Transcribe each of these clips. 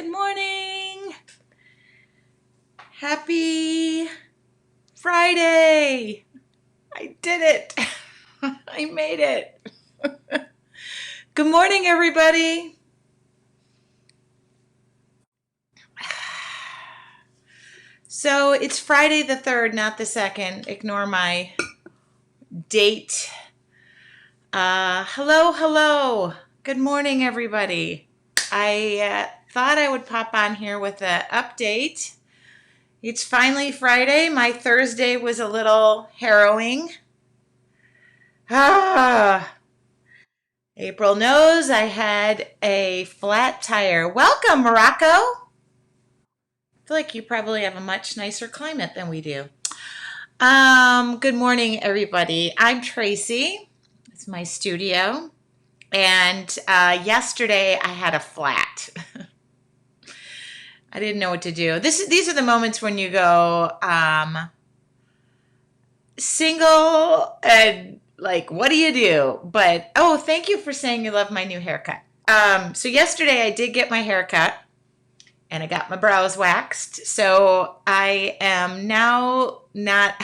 Good morning. Happy Friday. I did it. I made it. Good morning, everybody. So it's Friday the 3rd, not the 2nd. Ignore my date. Hello. Good morning, everybody. I thought I would pop on here with an update. It's finally Friday. My Thursday was a little harrowing. April knows I had a flat tire. Welcome, Morocco. I feel like you probably have a much nicer climate than we do. Good morning, everybody. I'm Tracy. It's my studio. And yesterday I had a flat. I didn't know what to do. These are the moments when you go single and like, what do you do? But, oh, thank you for saying you love my new haircut. So yesterday I did get my haircut and I got my brows waxed. So I am now not,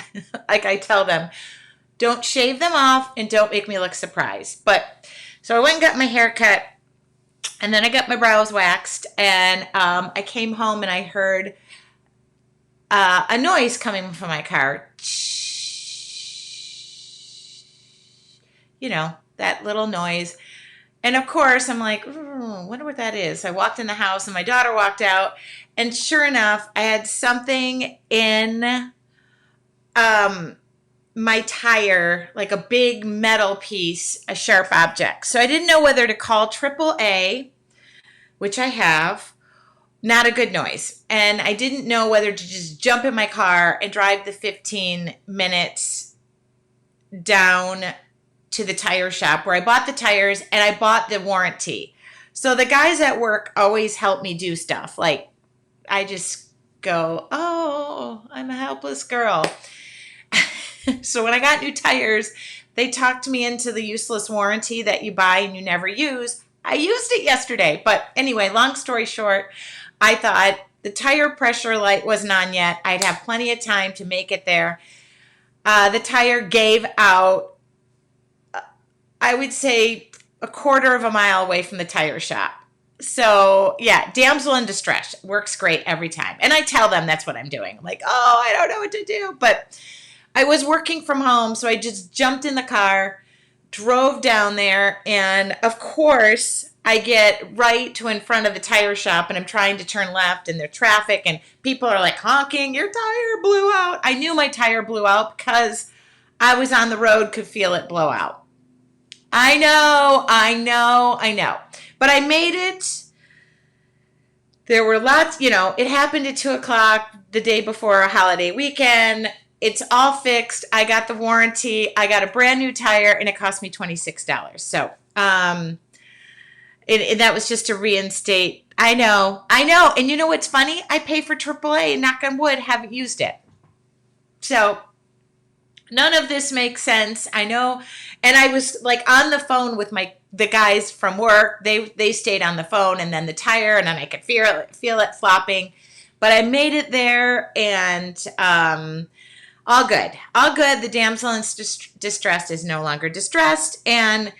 like I tell them, don't shave them off and don't make me look surprised. But, so I went and got my haircut and then I got my brows waxed and I came home and I heard a noise coming from my car. You know, that little noise. And of course, I'm like, wonder what that is. I walked in the house and my daughter walked out. And sure enough, I had something in my tire, like a big metal piece, a sharp object. So I didn't know whether to call AAA, which I have, not a good noise. And I didn't know whether to just jump in my car and drive the 15 minutes down to the tire shop where I bought the tires and I bought the warranty. So the guys at work always help me do stuff. Like I just go, oh, I'm a helpless girl. So when I got new tires, they talked me into the useless warranty that you buy and you never use. I used it yesterday. But anyway, long story short, I thought the tire pressure light wasn't on yet. I'd have plenty of time to make it there. The tire gave out, I would say, a quarter of a mile away from the tire shop. So, yeah, damsel in distress works great every time. And I tell them that's what I'm doing. I'm like, oh, I don't know what to do. But I was working from home, so I just jumped in the car, drove down there, and of course, I get right to in front of the tire shop, and I'm trying to turn left, and there's traffic, and people are like honking, your tire blew out. I knew my tire blew out because I was on the road, could feel it blow out. I know. But I made it. There were lots, it happened at 2 o'clock the day before a holiday weekend. It's all fixed. I got the warranty. I got a brand new tire and it cost me $26. So, and that was just to reinstate. I know. And you know what's funny? I pay for AAA and knock on wood, haven't used it. So none of this makes sense. I know. And I was like on the phone with the guys from work. They stayed on the phone and then the tire and then I could feel it flopping. But I made it there and all good. The damsel in distress is no longer distressed. And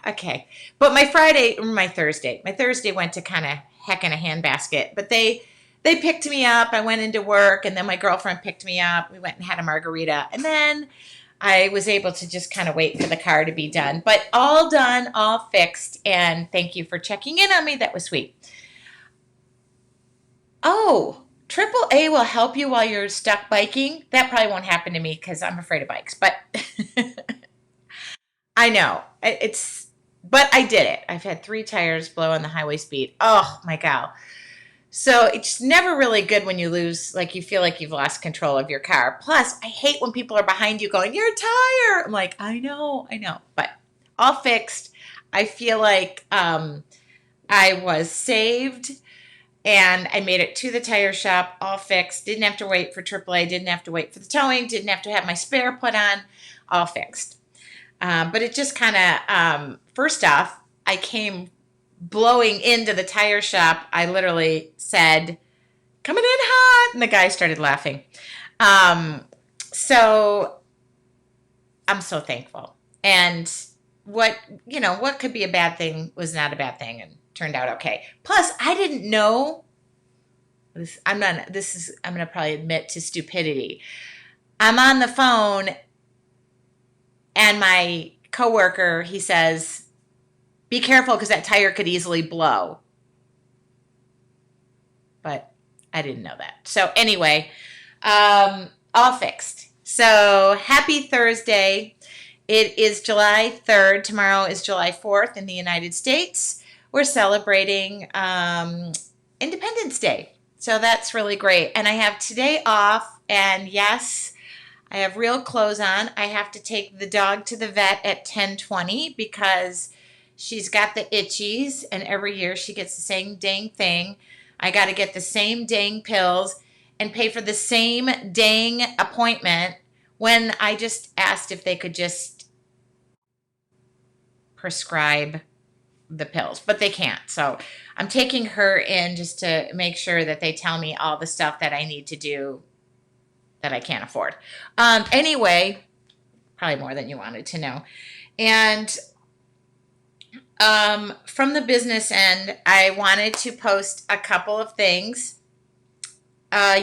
okay. But my Thursday went to kind of heck in a handbasket. But they picked me up. I went into work, and then my girlfriend picked me up. We went and had a margarita. And then I was able to just kind of wait for the car to be done. But all done, all fixed. And thank you for checking in on me. That was sweet. Oh, AAA will help you while you're stuck biking. That probably won't happen to me because I'm afraid of bikes. But I know. But I did it. I've had 3 tires blow on the highway speed. Oh, my God. So it's never really good when you lose, like you feel like you've lost control of your car. Plus, I hate when people are behind you going, your tire. I'm like, I know. But all fixed. I feel like I was saved and I made it to the tire shop, all fixed. Didn't have to wait for AAA. Didn't have to wait for the towing. Didn't have to have my spare put on. All fixed. But it just kind of, first off, I came blowing into the tire shop, I literally said, "Coming in hot," and the guy started laughing. Um, so I'm so thankful. And what, what could be a bad thing was not a bad thing and turned out okay. Plus, I didn't know this. I'm going to probably admit to stupidity. I'm on the phone and my coworker, he says, "Be careful because that tire could easily blow." But I didn't know that. So anyway, all fixed. So happy Thursday. It is July 3rd. Tomorrow is July 4th in the United States. We're celebrating Independence Day. So that's really great. And I have today off. And yes, I have real clothes on. I have to take the dog to the vet at 10:20 because she's got the itchies. And every year she gets the same dang thing. I got to get the same dang pills and pay for the same dang appointment when I just asked if they could just prescribe the pills, but they can't. So I'm taking her in just to make sure that they tell me all the stuff that I need to do that I can't afford. Anyway, probably more than you wanted to know. And from the business end, I wanted to post a couple of things.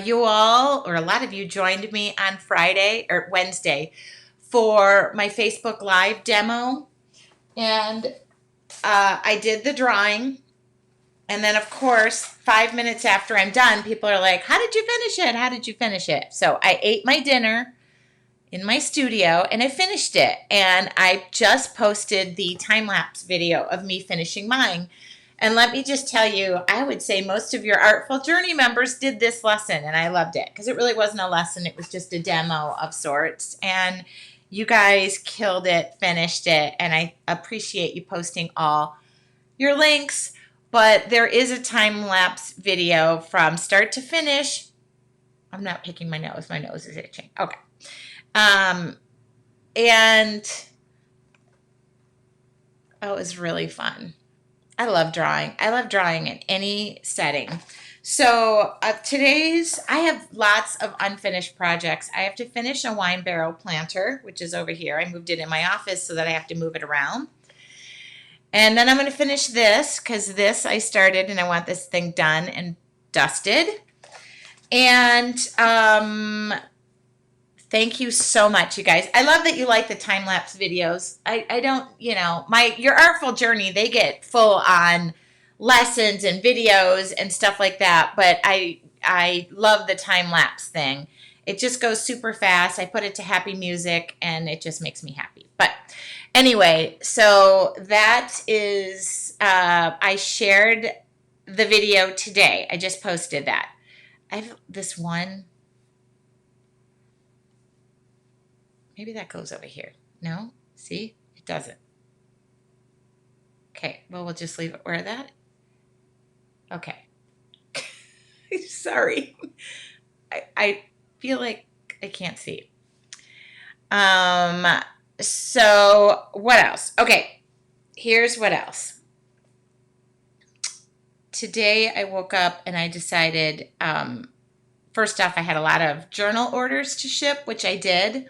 You all, or a lot of you, joined me on Friday or Wednesday for my Facebook Live demo. And I did the drawing. And then, of course, 5 minutes after I'm done, people are like, "How did you finish it? How did you finish it?" So I ate my dinner in my studio and I finished it. And I just posted the time-lapse video of me finishing mine. And let me just tell you, I would say most of your Artful Journey members did this lesson, and I loved it because it really wasn't a lesson. It was just a demo of sorts. And you guys killed it, finished it, and I appreciate you posting all your links. But there is a time-lapse video from start to finish. I'm not picking my nose. My nose is itching. Okay. And it was really fun. I love drawing. I love drawing in any setting. So I have lots of unfinished projects. I have to finish a wine barrel planter, which is over here. I moved it in my office so that I have to move it around. And then I'm going to finish this because this I started and I want this thing done and dusted. And thank you so much, you guys. I love that you like the time-lapse videos. I don't, your Artful Journey, they get full on lessons and videos and stuff like that. But I love the time-lapse thing. It just goes super fast. I put it to happy music and it just makes me happy. But anyway, so that is, I shared the video today. I just posted that. I have this one. Maybe that goes over here. No? See? It doesn't. Okay. Well, we'll just leave it where that. Okay. Sorry. I feel like I can't see. So what else? Okay. Here's what else. Today I woke up and I decided, first off, I had a lot of journal orders to ship, which I did.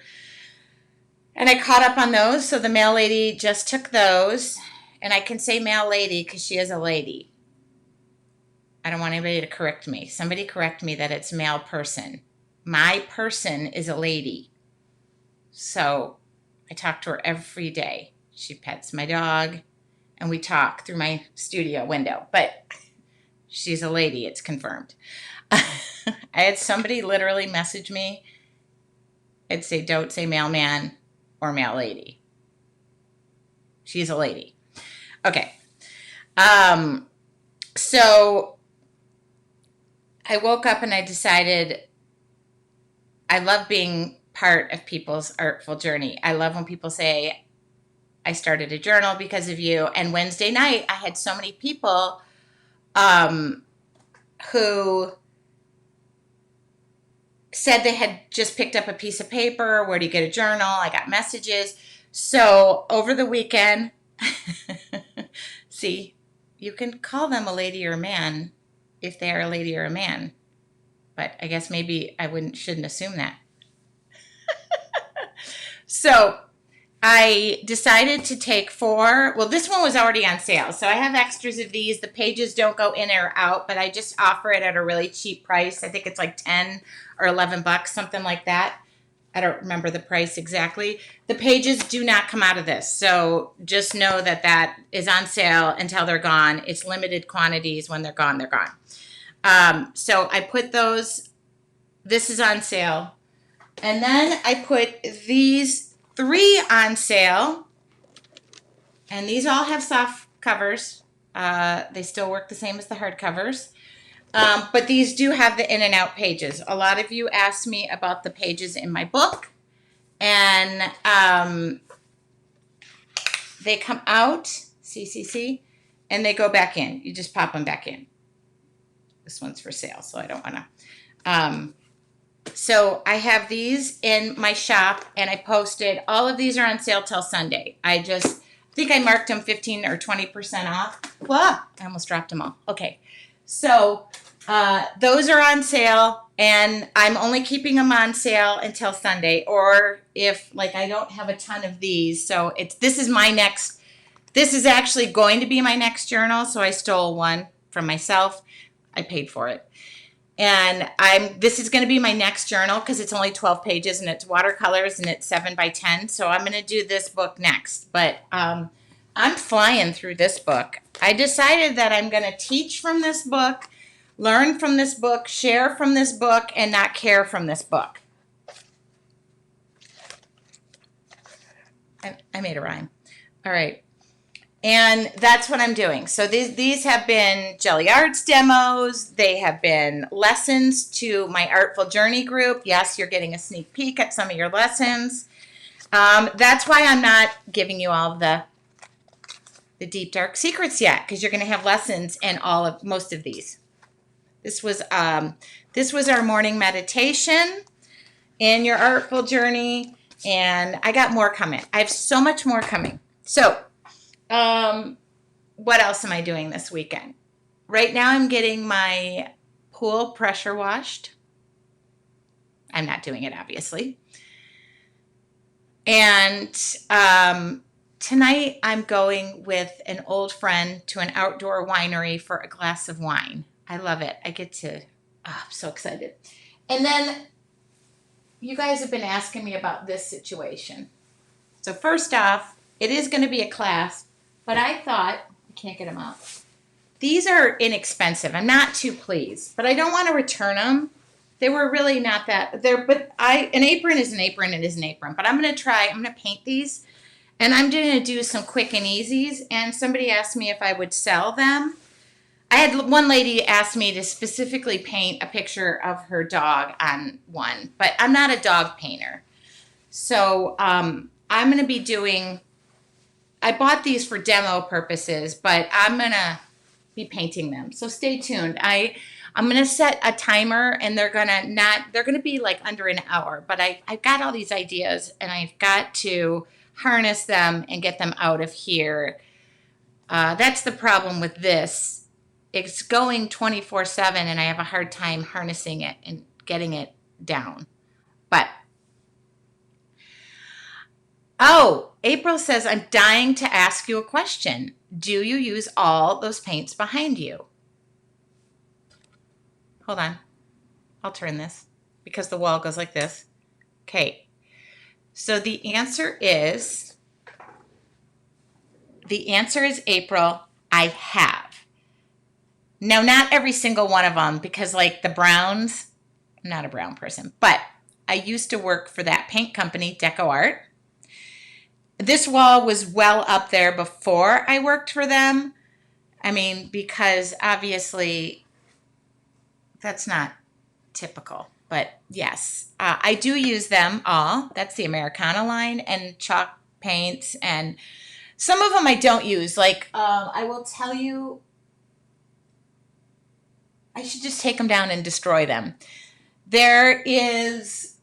And I caught up on those. So the mail lady just took those. And I can say mail lady because she is a lady. I don't want anybody to correct me. Somebody correct me that it's mail person. My person is a lady. So I talk to her every day. She pets my dog. And we talk through my studio window. But she's a lady. It's confirmed. I had somebody literally message me. I'd say, don't say mailman or mail lady. She's a lady. Okay. So I woke up and I decided I love being part of people's artful journey. I love when people say, I started a journal because of you. And Wednesday night, I had so many people who said they had just picked up a piece of paper. Where do you get a journal? I got messages. So over the weekend, see, you can call them a lady or a man if they are a lady or a man. But I guess maybe I shouldn't assume that. So I decided to take 4. Well, this one was already on sale, so I have extras of these. The pages don't go in or out, but I just offer it at a really cheap price. I think it's like 10 or 11 bucks, something like that. I don't remember the price exactly. The pages do not come out of this, so just know that that is on sale until they're gone. It's limited quantities. When they're gone, they're gone. So I put those. This is on sale. And then I put these 3 on sale. And these all have soft covers. They still work the same as the hard covers. But these do have the in and out pages. A lot of you asked me about the pages in my book. And they come out, see, and they go back in. You just pop them back in. This one's for sale, so I don't want to. So I have these in my shop, and I posted, all of these are on sale till Sunday. I think I marked them 15 or 20% off. Well, I almost dropped them all. Okay. So those are on sale, and I'm only keeping them on sale until Sunday, or if like I don't have a ton of these. So this is actually going to be my next journal. So I stole one from myself. I paid for it. And this is going to be my next journal because it's only 12 pages and it's watercolors and it's 7 by 10. So I'm going to do this book next. But I'm flying through this book. I decided that I'm going to teach from this book, learn from this book, share from this book, and not care from this book. I made a rhyme. All right. And that's what I'm doing. So these have been Jelly Arts demos. They have been lessons to my Artful Journey group. Yes, you're getting a sneak peek at some of your lessons. That's why I'm not giving you all the deep, dark secrets yet, because you're going to have lessons in most of these. This was our morning meditation in your Artful Journey, and I got more coming. I have so much more coming. So what else am I doing this weekend? Right now I'm getting my pool pressure washed. I'm not doing it, obviously. And tonight I'm going with an old friend to an outdoor winery for a glass of wine. I love it. I'm so excited. And then you guys have been asking me about this situation. So first off, it is going to be a class. But I thought, I can't get them out. These are inexpensive. I'm not too pleased, but I don't want to return them. They were really not that. An apron is an apron. It is an apron. But I'm going to paint these, and I'm going to do some quick and easies. And somebody asked me if I would sell them. I had one lady ask me to specifically paint a picture of her dog on one, but I'm not a dog painter. So I'm going to be doing... I bought these for demo purposes, but I'm going to be painting them. So stay tuned. I'm going to set a timer, and they're going to be like under an hour, but I've got all these ideas, and I've got to harness them and get them out of here. That's the problem with this. It's going 24/7, and I have a hard time harnessing it and getting it down. But April says, I'm dying to ask you a question. Do you use all those paints behind you? Hold on. I'll turn this because the wall goes like this. Okay. So the answer is, April, I have. Now, not every single one of them, because like the browns, I'm not a brown person, but I used to work for that paint company, Deco Art. This wall was well up there before I worked for them. I mean, because obviously that's not typical. But yes, I do use them all. That's the Americana line, and chalk paints. And some of them I don't use. Like, I will tell you, I should just take them down and destroy them. There is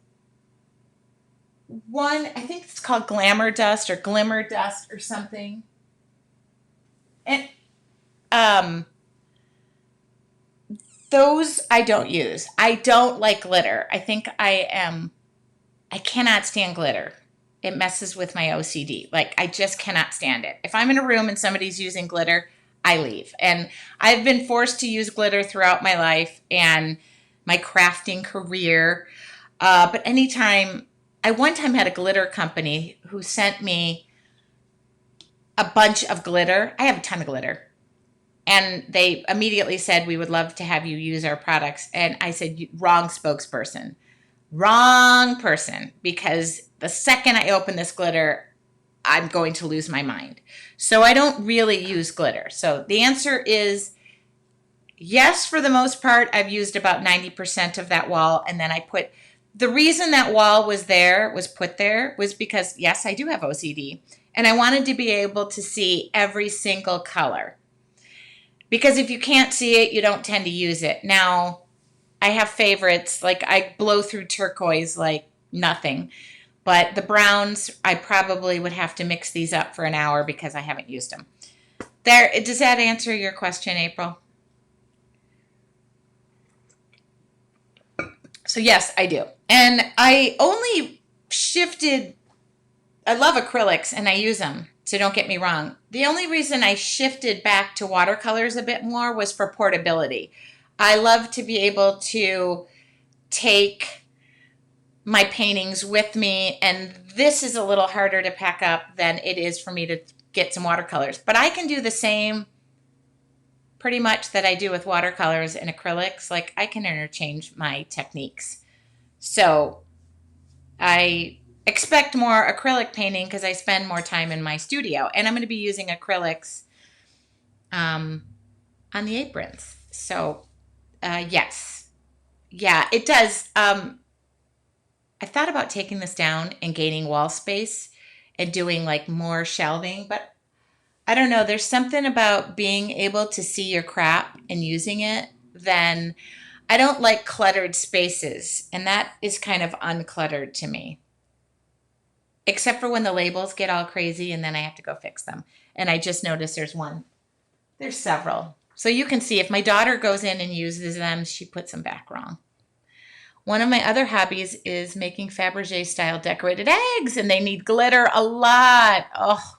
one, I think it's called Glamour Dust or Glimmer Dust or something. And Um, those I don't use. I don't like glitter. I cannot stand glitter. It messes with my OCD. Like, I just cannot stand it. If I'm in a room and somebody's using glitter, I leave. And I've been forced to use glitter throughout my life and my crafting career. But anytime, I one time had a glitter company who sent me a bunch of glitter. I have a ton of glitter. And they immediately said, we would love to have you use our products. And I said, wrong spokesperson. Wrong person, because the second I open this glitter, I'm going to lose my mind. So I don't really use glitter. So the answer is yes, for the most part. I've used about 90% of that wall. And then the reason that wall was put there was because, yes, I do have OCD. And I wanted to be able to see every single color. Because if you can't see it, you don't tend to use it. Now, I have favorites. Like, I blow through turquoise like nothing. But the browns, I probably would have to mix these up for an hour because I haven't used them. There, does that answer your question, April? So yes, I do. And I only shifted, I love acrylics and I use them. So don't get me wrong. The only reason I shifted back to watercolors a bit more was for portability. I love to be able to take my paintings with me, and this is a little harder to pack up than it is for me to get some watercolors. But I can do the same pretty much that I do with watercolors and acrylics. Like, I can interchange my techniques. So I expect more acrylic painting because I spend more time in my studio, and I'm going to be using acrylics um, on the aprons. So yes, yeah, it does. I thought about taking this down and gaining wall space and doing like more shelving, but I don't know. There's something about being able to see your crap and using it. Then I don't like cluttered spaces, and that is kind of uncluttered to me, except for when the labels get all crazy and then I have to go fix them. And I just noticed there's several. So you can see if my daughter goes in and uses them, she puts them back wrong. One of my other hobbies is making Fabergé style decorated eggs, and they need glitter a lot. Oh,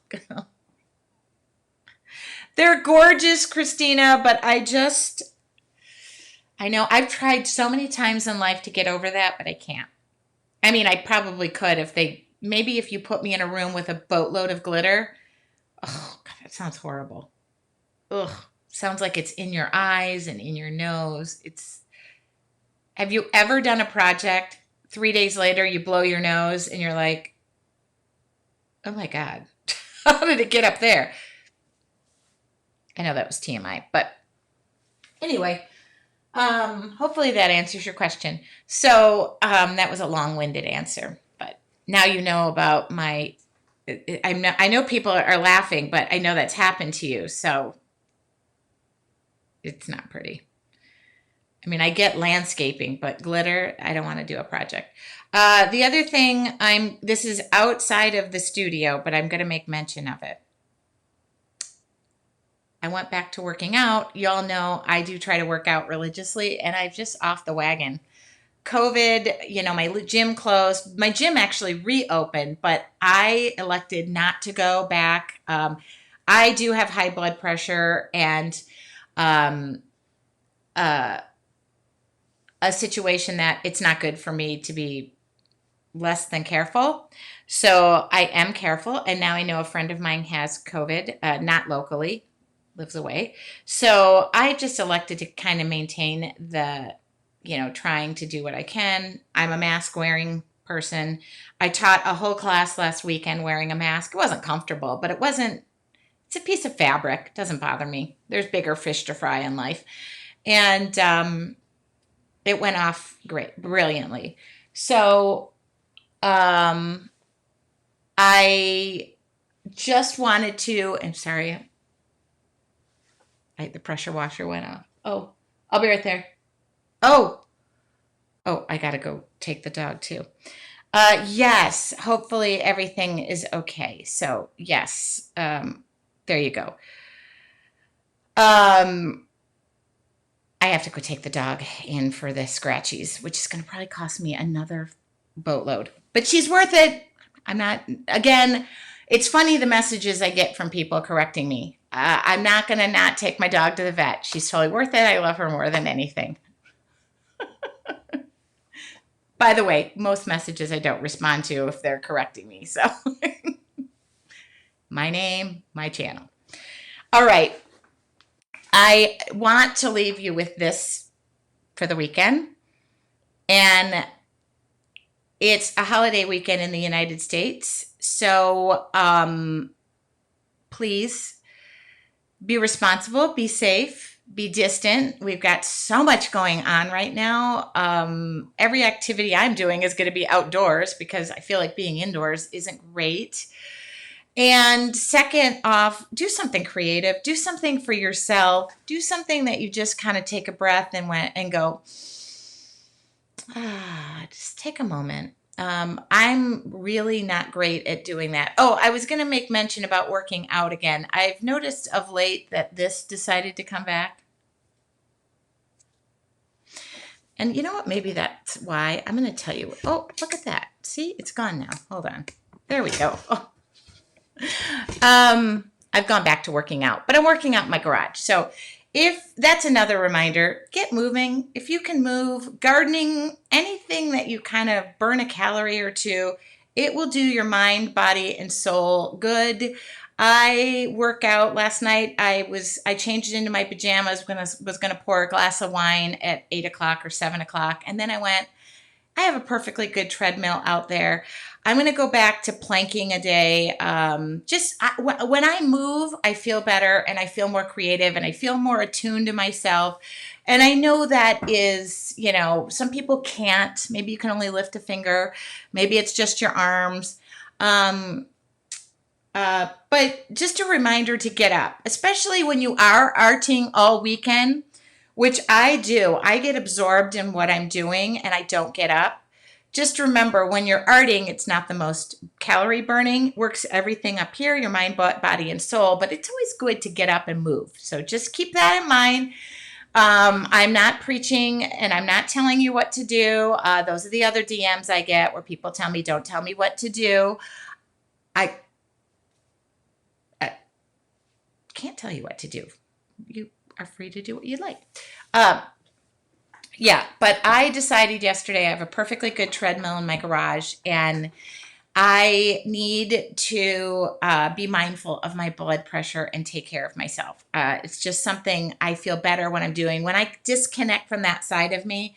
they're gorgeous, Christina, but I know I've tried so many times in life to get over that, but I can't. I mean, I probably could maybe if you put me in a room with a boatload of glitter. Oh, God, that sounds horrible. Ugh, sounds like it's in your eyes and in your nose. Have you ever done a project, 3 days later you blow your nose and you're like, oh my God, how did it get up there? I know that was TMI, but anyway, hopefully that answers your question. So that was a long-winded answer, but now you know about I know people are laughing, but I know that's happened to you, so it's not pretty. I mean, I get landscaping, but glitter, I don't want to do a project. The other thing, this is outside of the studio, but I'm going to make mention of it. I went back to working out. Y'all know I do try to work out religiously, and I'm just off the wagon. COVID, my gym closed. My gym actually reopened, but I elected not to go back. I do have high blood pressure and um, uh, a situation that it's not good for me to be less than careful. So I am careful. And now I know a friend of mine has COVID, not locally, lives away. So I just elected to kind of maintain trying to do what I can. I'm a mask wearing person. I taught a whole class last weekend wearing a mask. It wasn't comfortable, but it's a piece of fabric. It doesn't bother me. There's bigger fish to fry in life. And it went off brilliantly. So I just wanted to, I'm sorry, the pressure washer went off. Oh, I'll be right there. Oh, I gotta go take the dog too. Yes, hopefully everything is okay. So yes, there you go. Um, I have to go take the dog in for the scratchies, which is going to probably cost me another boatload. But she's worth it. I'm not, again, it's funny the messages I get from people correcting me. I'm not going to not take my dog to the vet. She's totally worth it. I love her more than anything. By the way, most messages I don't respond to if they're correcting me. So, my name, my channel. All right. I want to leave you with this for the weekend. And it's a holiday weekend in the United States. So please be responsible, be safe, be distant. We've got so much going on right now. Every activity I'm doing is going to be outdoors because I feel like being indoors isn't great. And second off, do something creative, do something for yourself, do something that you just kind of take a breath and go, just take a moment. I'm really not great at doing that. Oh, I was going to make mention about working out again. I've noticed of late that this decided to come back. And you know what? Maybe that's why. I'm going to tell you. Oh, look at that. See, it's gone now. Hold on. There we go. Oh. I've gone back to working out, but I'm working out in my garage. So if that's another reminder, get moving. If you can move, gardening, anything that you kind of burn a calorie or two, it will do your mind, body, and soul good. I work out last night. I changed into my pajamas when I was going to pour a glass of wine at 8 o'clock or 7 o'clock. And then I have a perfectly good treadmill out there. I'm going to go back to planking a day. When I move, I feel better and I feel more creative and I feel more attuned to myself. And I know that is, some people can't. Maybe you can only lift a finger. Maybe it's just your arms. But just a reminder to get up, especially when you are arting all weekend, which I do. I get absorbed in what I'm doing and I don't get up. Just remember, when you're arting, it's not the most calorie burning. Works everything up here, your mind, body, and soul. But it's always good to get up and move. So just keep that in mind. I'm not preaching and I'm not telling you what to do. Those are the other DMs I get where people tell me, don't tell me what to do. I can't tell you what to do. You are free to do what you like. Yeah, but I decided yesterday I have a perfectly good treadmill in my garage and I need to be mindful of my blood pressure and take care of myself. It's just something I feel better when I'm doing. When I disconnect from that side of me,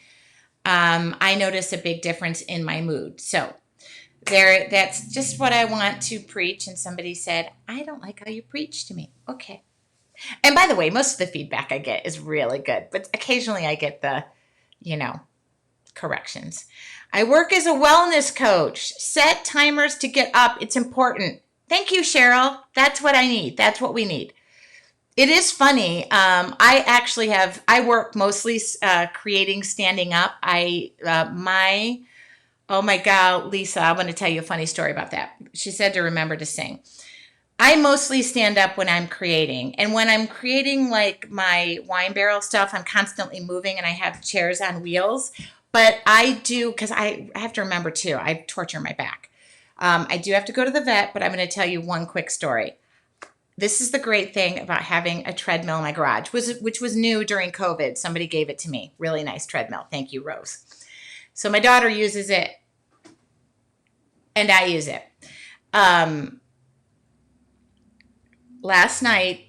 I notice a big difference in my mood. So that's just what I want to preach. And somebody said, I don't like how you preach to me. Okay. And by the way, most of the feedback I get is really good, but occasionally I get the, corrections. I work as a wellness coach. Set timers to get up. It's important. Thank you, Cheryl. That's what I need. That's what we need. It is funny. I work mostly creating standing up. Oh my God, Lisa, I want to tell you a funny story about that. She said to remember to sing. I mostly stand up when I'm creating. And when I'm creating like my wine barrel stuff, I'm constantly moving and I have chairs on wheels. But I do, because I have to remember too, I torture my back. I do have to go to the vet, but I'm going to tell you one quick story. This is the great thing about having a treadmill in my garage, which was new during COVID. Somebody gave it to me. Really nice treadmill. Thank you, Rose. So my daughter uses it and I use it. Last night,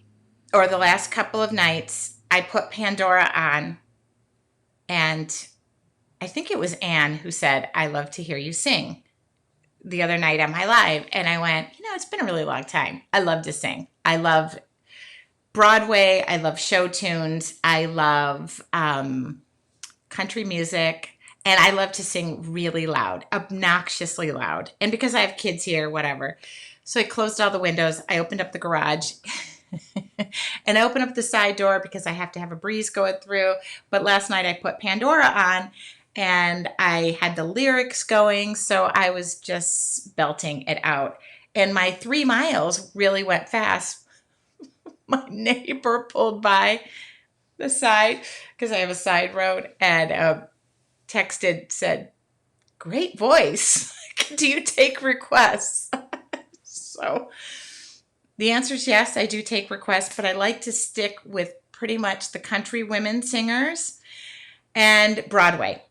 or the last couple of nights, I put Pandora on, and I think it was Anne who said, I love to hear you sing the other night on my live. And I went, it's been a really long time. I love to sing. I love Broadway. I love show tunes. I love country music. And I love to sing really loud, obnoxiously loud. And because I have kids here, whatever. So I closed all the windows. I opened up the garage and I opened up the side door because I have to have a breeze going through. But last night I put Pandora on and I had the lyrics going. So I was just belting it out. And my 3 miles really went fast. my neighbor pulled by the side because I have a side road and texted, said, "Great voice. Do you take requests?" So the answer is yes, I do take requests, but I like to stick with pretty much the country women singers and Broadway.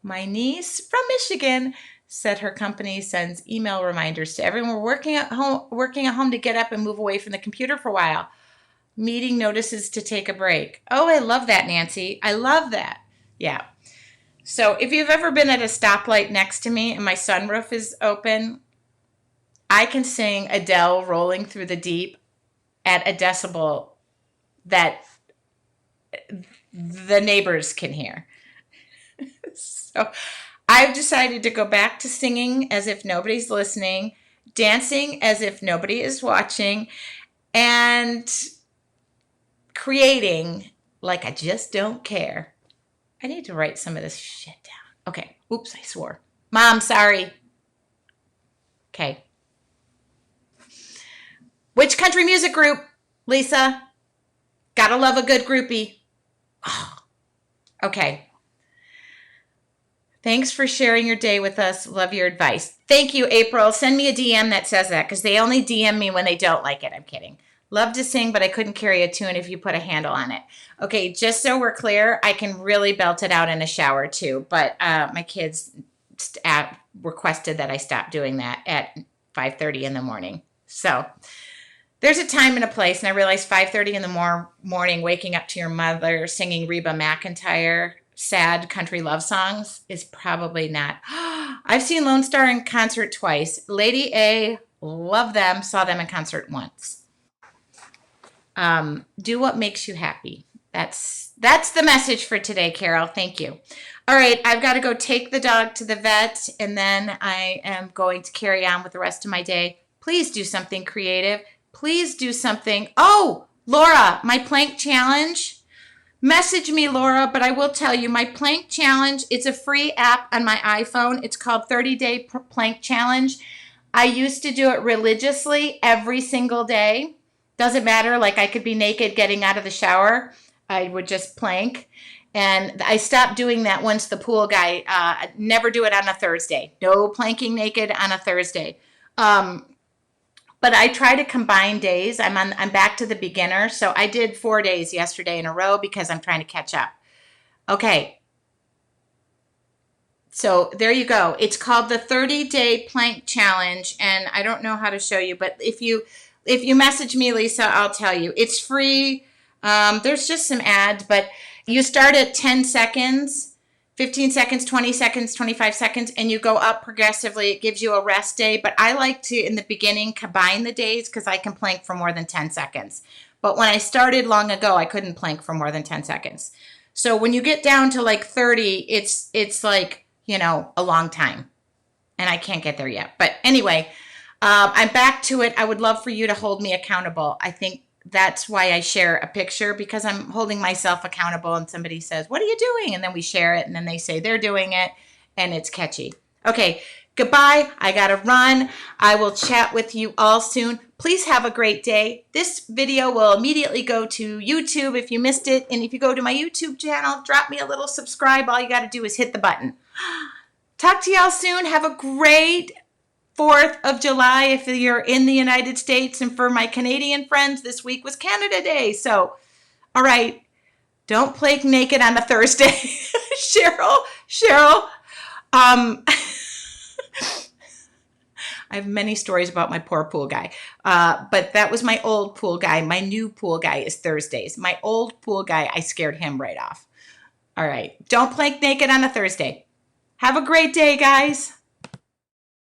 My niece from Michigan said her company sends email reminders to everyone working at home to get up and move away from the computer for a while. Meeting notices to take a break. Oh, I love that, Nancy. I love that. Yeah. So if you've ever been at a stoplight next to me and my sunroof is open, I can sing Adele Rolling Through the Deep at a decibel that the neighbors can hear. So I've decided to go back to singing as if nobody's listening, dancing as if nobody is watching, and creating like I just don't care. I need to write some of this shit down. Okay. Oops, I swore. Mom, sorry. Okay. Which country music group, Lisa? Gotta love a good groupie. Oh, okay. Thanks for sharing your day with us. Love your advice. Thank you, April. Send me a DM that says that because they only DM me when they don't like it. I'm kidding. Love to sing, but I couldn't carry a tune if you put a handle on it. Okay, just so we're clear, I can really belt it out in a shower too, but my kids requested that I stop doing that at 5:30 in the morning. So there's a time and a place, and I realize 5:30 in the morning, waking up to your mother singing Reba McEntire sad country love songs is probably not. I've seen Lone Star in concert twice. Lady A, love them, saw them in concert once. Do what makes you happy. That's the message for today, Carol. Thank you. All right, I've got to go take the dog to the vet, and then I am going to carry on with the rest of my day. Please do something creative. Please do something. Oh, Laura, my plank challenge. Message me, Laura, but I will tell you, my plank challenge, it's a free app on my iPhone. It's called 30-Day Plank Challenge. I used to do it religiously every single day. Doesn't matter, like I could be naked getting out of the shower. I would just plank. And I stopped doing that once the pool guy, never do it on a Thursday. No planking naked on a Thursday. But I try to combine days. I'm back to the beginner. So I did 4 days yesterday in a row because I'm trying to catch up. Okay. So there you go. It's called the 30-Day Plank Challenge. And I don't know how to show you, but if you message me, Lisa, I'll tell you. It's free. There's just some ads, but you start at 10 seconds. 15 seconds, 20 seconds, 25 seconds, and you go up progressively. It gives you a rest day, but I like to, in the beginning, combine the days because I can plank for more than 10 seconds. But when I started long ago, I couldn't plank for more than 10 seconds. So when you get down to like 30, it's like, a long time. And I can't get there yet. But anyway, I'm back to it. I would love for you to hold me accountable. I think that's why I share a picture, because I'm holding myself accountable and somebody says, "What are you doing?" And then we share it and then they say they're doing it and it's catchy. Okay, goodbye. I got to run. I will chat with you all soon. Please have a great day. This video will immediately go to YouTube if you missed it. And if you go to my YouTube channel, drop me a little subscribe. All you got to do is hit the button. Talk to y'all soon. Have a great 4th of July if you're in the United States, and for my Canadian friends, this week was Canada Day. So, all right, don't play naked on a Thursday. Cheryl, I have many stories about my poor pool guy, but that was my old pool guy. My new pool guy is Thursdays. My old pool guy, I scared him right off. All right, don't play naked on a Thursday. Have a great day, guys.